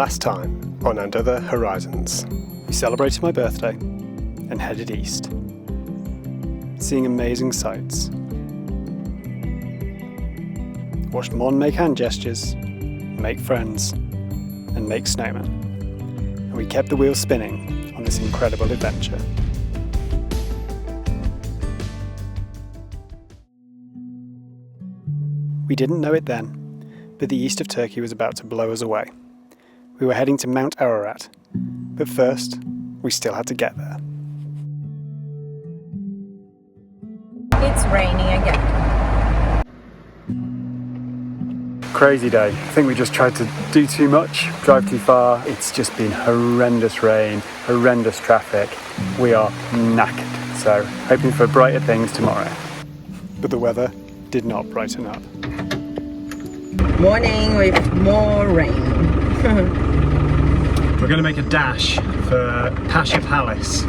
Last time on And Other Horizons, we celebrated my birthday and headed east, seeing amazing sights. Watched Mon make hand gestures, make friends, and make snowmen, and we kept the wheels spinning on this incredible adventure. We didn't know it then, but the east of Turkey was about to blow us away. We were heading to Mount Ararat, but first, we still had to get there. It's raining again. Crazy day. I think we just tried to do too much, drive too far. It's just been horrendous rain, horrendous traffic. We are knackered, so hoping for brighter things tomorrow. But the weather did not brighten up. Morning with more rain. We're going to make a dash for Pasha Palace,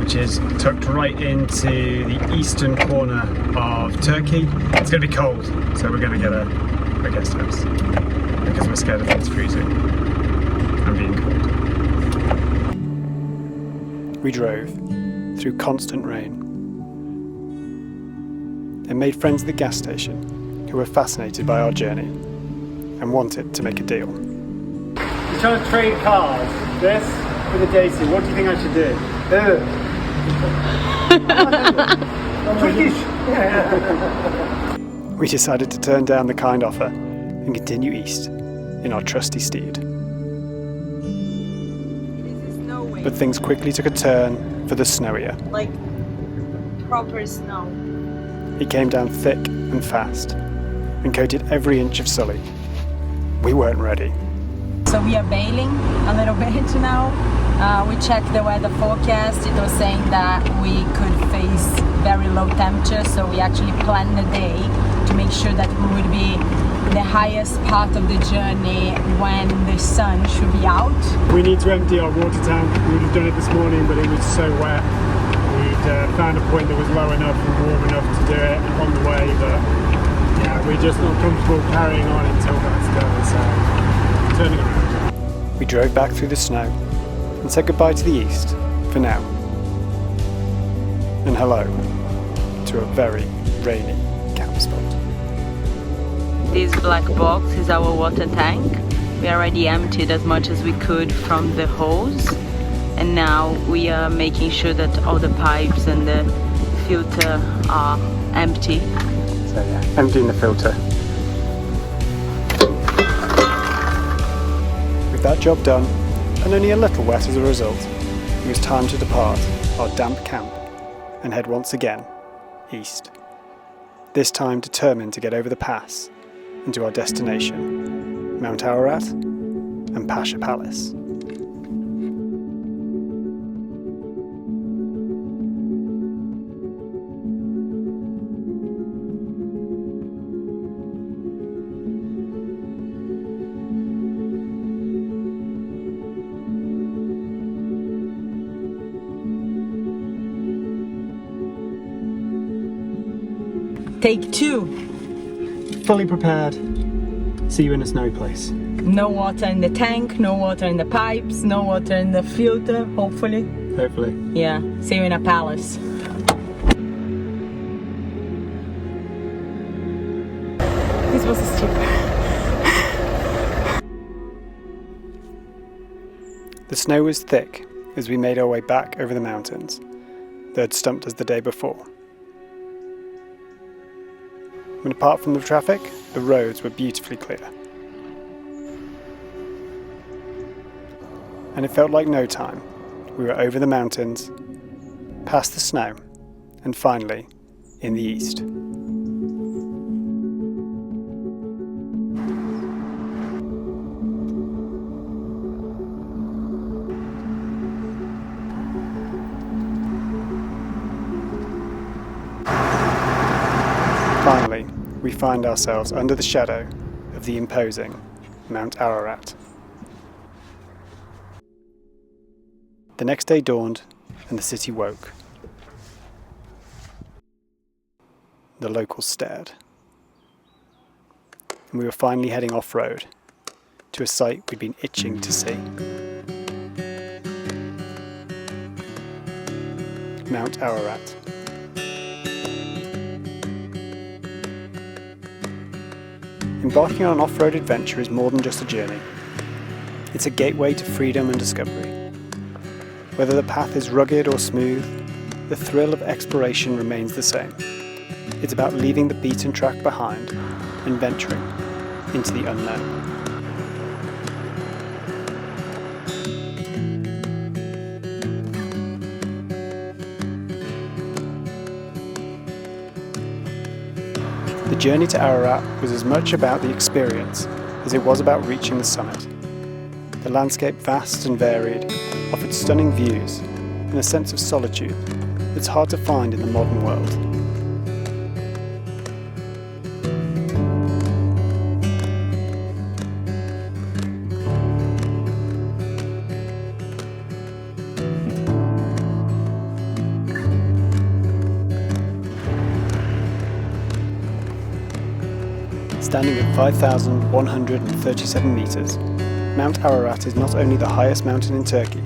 which is tucked right into the eastern corner of Turkey. It's going to be cold, so we're going to get a guest house because we're scared of things freezing and being cold. We drove through constant rain and made friends at the gas station who were fascinated by our journey and wanted to make a deal. You're trying to trade cars, this with a Daisy. What do you think I should do? We decided to turn down the kind offer and continue east in our trusty steed. But things quickly took a turn for the snowier. Like proper snow. It came down thick and fast and coated every inch of Sully. We weren't ready. So we are bailing a little bit now. We checked the weather forecast. It was saying that we could face very low temperature, so we actually planned the day to make sure that we would be the highest part of the journey when the sun should be out. We need to empty our water tank. We would have done it this morning, but it was so wet. We'd found a point that was low enough and warm enough to do it on the way, but yeah, we're just not comfortable carrying on until that's done, so turning around. We drove back through the snow and said goodbye to the east for now. And hello to a very rainy camp spot. This black box is our water tank. We already emptied as much as we could from the hose, and now we are making sure that all the pipes and the filter are empty. So yeah, emptying the filter. With that job done, and only a little wet as a result, it was time to depart our damp camp and head once again east. This time determined to get over the pass into our destination, Mount Ararat and Pasha Palace. Take 2. Fully prepared. See you in a snowy place. No water in the tank, no water in the pipes, no water in the filter, hopefully. Hopefully. Yeah, see you in a palace. This was stupid. The snow was thick as we made our way back over the mountains that had stumped us the day before. And apart from the traffic, the roads were beautifully clear. And it felt like no time. We were over the mountains, past the snow, and finally in the east. Finally, we find ourselves under the shadow of the imposing Mount Ararat. The next day dawned and the city woke. The locals stared. And we were finally heading off-road to a sight we'd been itching to see. Mount Ararat. Embarking on an off-road adventure is more than just a journey. It's a gateway to freedom and discovery. Whether the path is rugged or smooth, the thrill of exploration remains the same. It's about leaving the beaten track behind and venturing into the unknown. The journey to Ararat was as much about the experience as it was about reaching the summit. The landscape, vast and varied, offered stunning views and a sense of solitude that's hard to find in the modern world. Standing at 5,137 metres, Mount Ararat is not only the highest mountain in Turkey,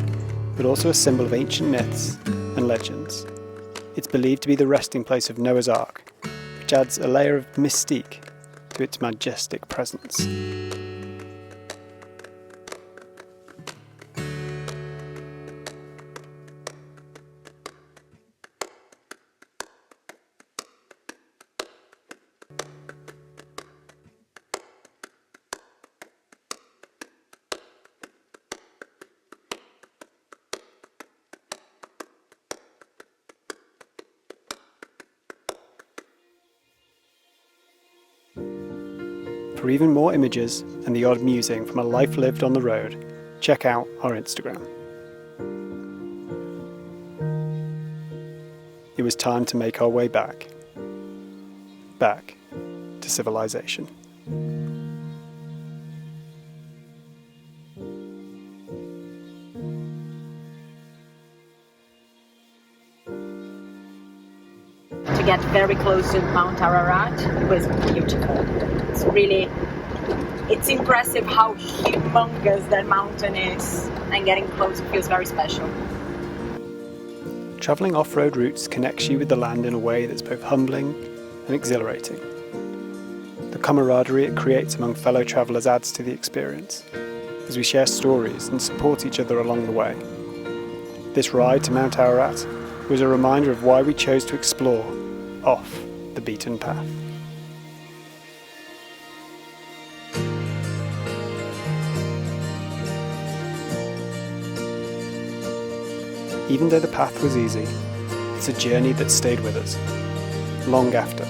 but also a symbol of ancient myths and legends. It's believed to be the resting place of Noah's Ark, which adds a layer of mystique to its majestic presence. For even more images and the odd musing from a life lived on the road, check out our Instagram. It was time to make our way back to civilization. To get very close to Mount Ararat, it was beautiful. It's impressive how humongous that mountain is, and getting close feels very special. Travelling off-road routes connects you with the land in a way that's both humbling and exhilarating. The camaraderie it creates among fellow travellers adds to the experience, as we share stories and support each other along the way. This ride to Mount Ararat was a reminder of why we chose to explore off the beaten path. Even though the path was easy, it's a journey that stayed with us, long after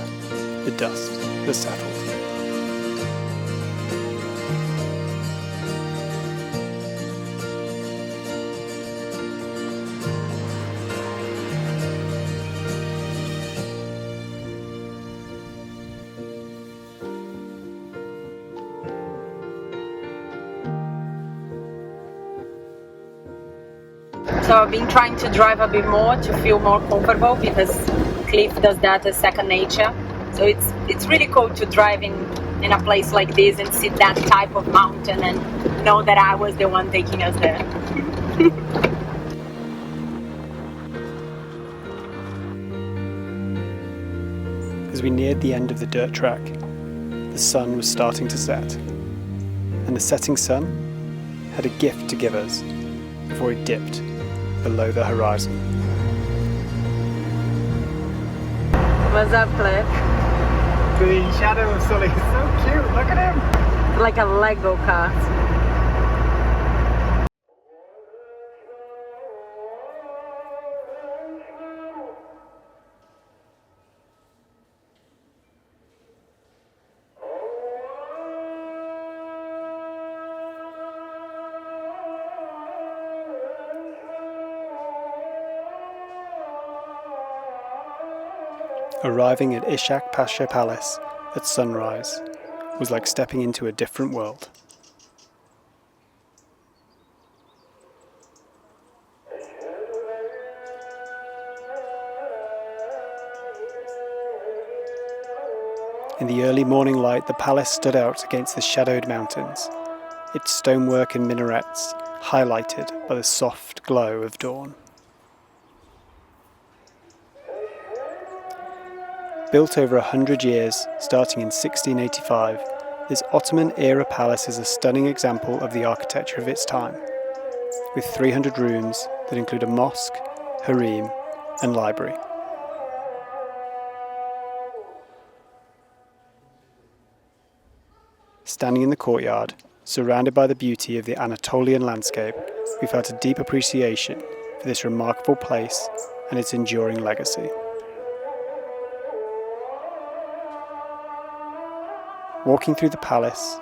the dust has settled. So I've been trying to drive a bit more to feel more comfortable, because Cliff does that as second nature. So it's really cool to drive in a place like this and see that type of mountain and know that I was the one taking us there. As we neared the end of the dirt track, the sun was starting to set, and the setting sun had a gift to give us before it dipped below the horizon. What's up, Cliff? The shadow of Sully is so cute, look at him! Like a Lego cart. Arriving at Ishak Pasha Palace at sunrise was like stepping into a different world. In the early morning light, the palace stood out against the shadowed mountains, its stonework and minarets highlighted by the soft glow of dawn. Built over 100 years, starting in 1685, this Ottoman-era palace is a stunning example of the architecture of its time, with 300 rooms that include a mosque, harem, and library. Standing in the courtyard, surrounded by the beauty of the Anatolian landscape, we felt a deep appreciation for this remarkable place and its enduring legacy. Walking through the palace,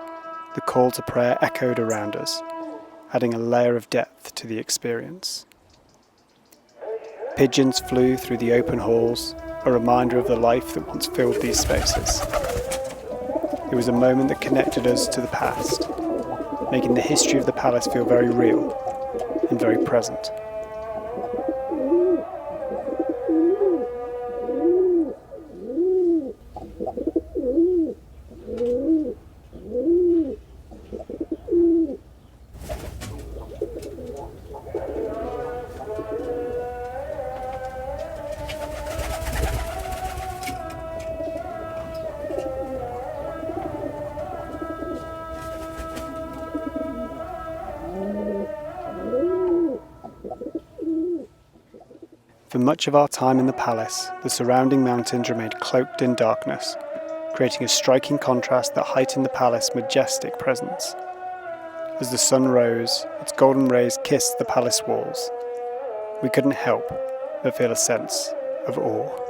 the call to prayer echoed around us, adding a layer of depth to the experience. Pigeons flew through the open halls, a reminder of the life that once filled these spaces. It was a moment that connected us to the past, making the history of the palace feel very real and very present. For much of our time in the palace, the surrounding mountains remained cloaked in darkness, creating a striking contrast that heightened the palace's majestic presence. As the sun rose, its golden rays kissed the palace walls. We couldn't help but feel a sense of awe.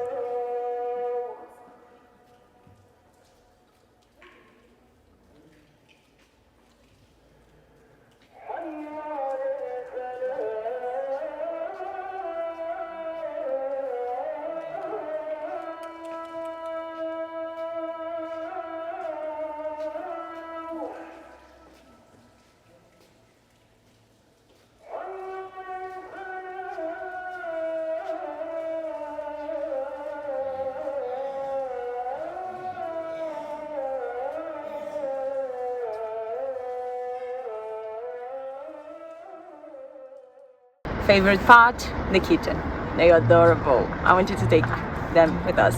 Favorite part? The kitten. They are adorable. I want you to take them with us.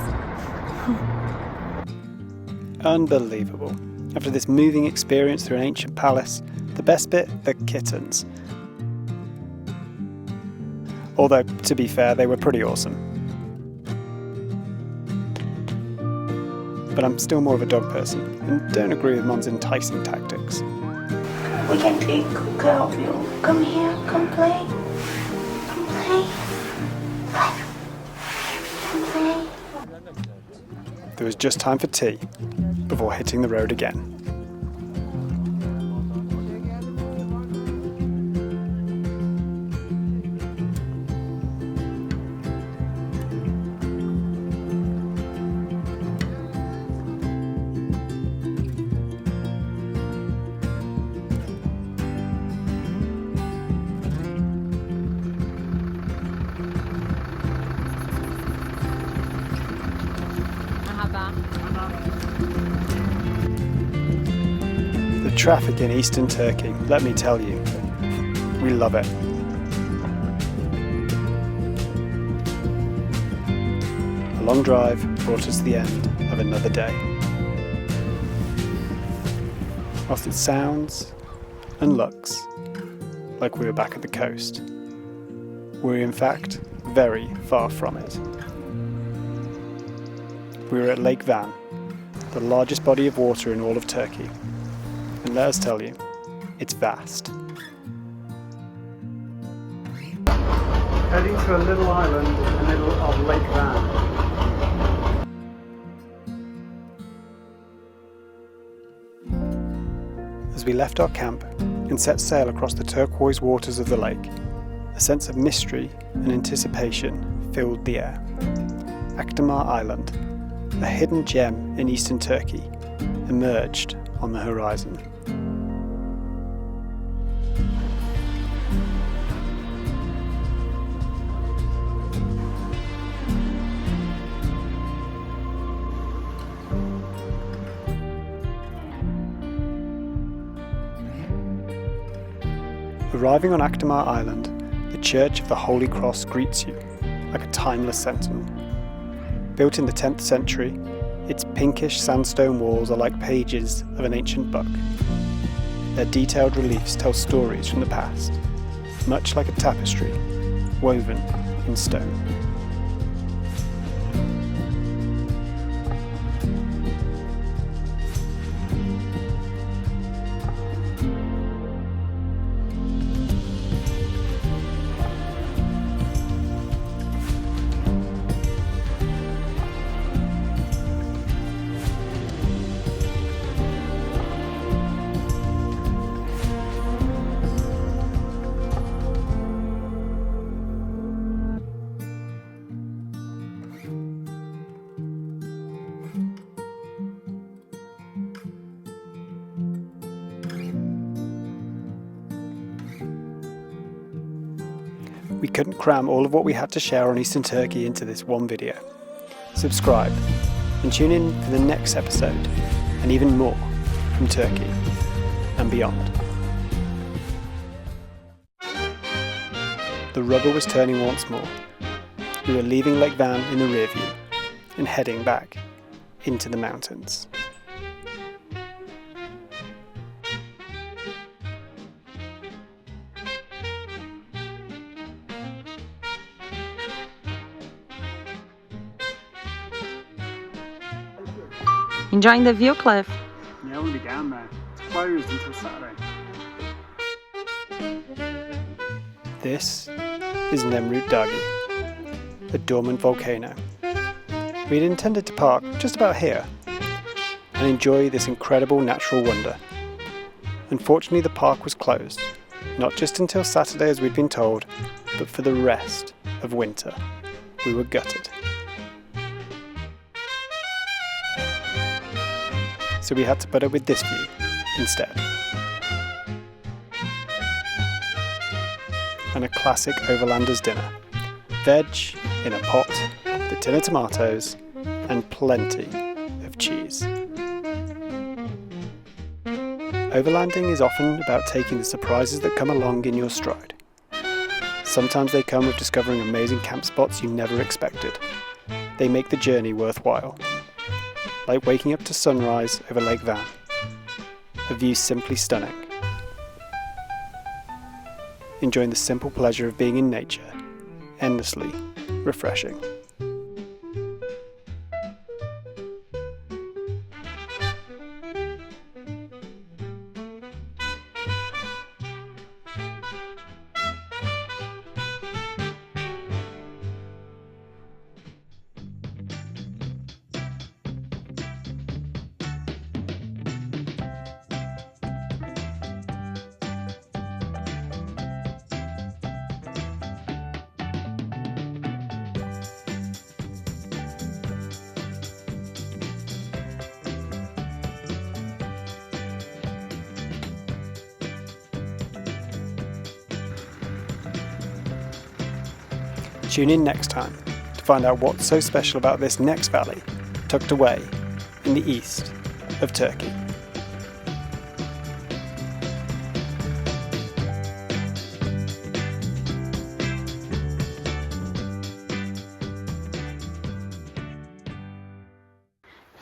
Unbelievable. After this moving experience through an ancient palace, the best bit, the kittens. Although, to be fair, they were pretty awesome. But I'm still more of a dog person, and don't agree with Mom's enticing tactics. We can take good care of you. Come here, come play. Come play. Come play. There was just time for tea before hitting the road again. The traffic in Eastern Turkey, let me tell you, we love it. A long drive brought us to the end of another day. Whilst it sounds and looks like we were back at the coast, we're in fact very far from it. We were at Lake Van, the largest body of water in all of Turkey, and let us tell you, it's vast. Heading to a little island in the middle of Lake Van. As we left our camp and set sail across the turquoise waters of the lake, a sense of mystery and anticipation filled the air. Akdamar Island, a hidden gem in Eastern Turkey, emerged on the horizon. Arriving on Akdamar Island, the Church of the Holy Cross greets you like a timeless sentinel. Built in the 10th century, its pinkish sandstone walls are like pages of an ancient book. Their detailed reliefs tell stories from the past, much like a tapestry woven in stone. We couldn't cram all of what we had to share on Eastern Turkey into this one video. Subscribe and tune in for the next episode and even more from Turkey and beyond. The rubber was turning once more. We were leaving Lake Van in the rear view and heading back into the mountains. Enjoying the view, Cliff? Yeah, I want to be down there. It's closed until Saturday. This is Nemrut Crater, a dormant volcano. We had intended to park just about here and enjoy this incredible natural wonder. Unfortunately, the park was closed, not just until Saturday as we'd been told, but for the rest of winter. We were gutted. So we had to put up with this view instead. And a classic overlander's dinner. Veg in a pot, with a tin of tomatoes, and plenty of cheese. Overlanding is often about taking the surprises that come along in your stride. Sometimes they come with discovering amazing camp spots you never expected. They make the journey worthwhile. Like waking up to sunrise over Lake Van. A view simply stunning. Enjoying the simple pleasure of being in nature, endlessly refreshing. Tune in next time to find out what's so special about this next valley tucked away in the east of Turkey.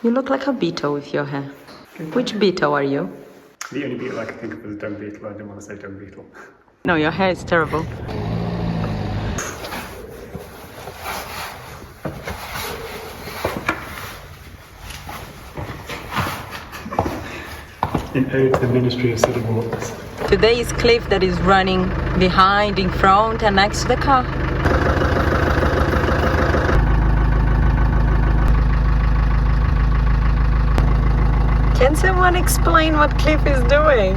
You look like a beetle with your hair. Which beetle are you? The only beetle I can think of is a dung beetle. I didn't want to say dung beetle. No, your hair is terrible. In ode to the Ministry of City Walks. Today is Cliff that is running behind, in front, and next to the car. Can someone explain what Cliff is doing?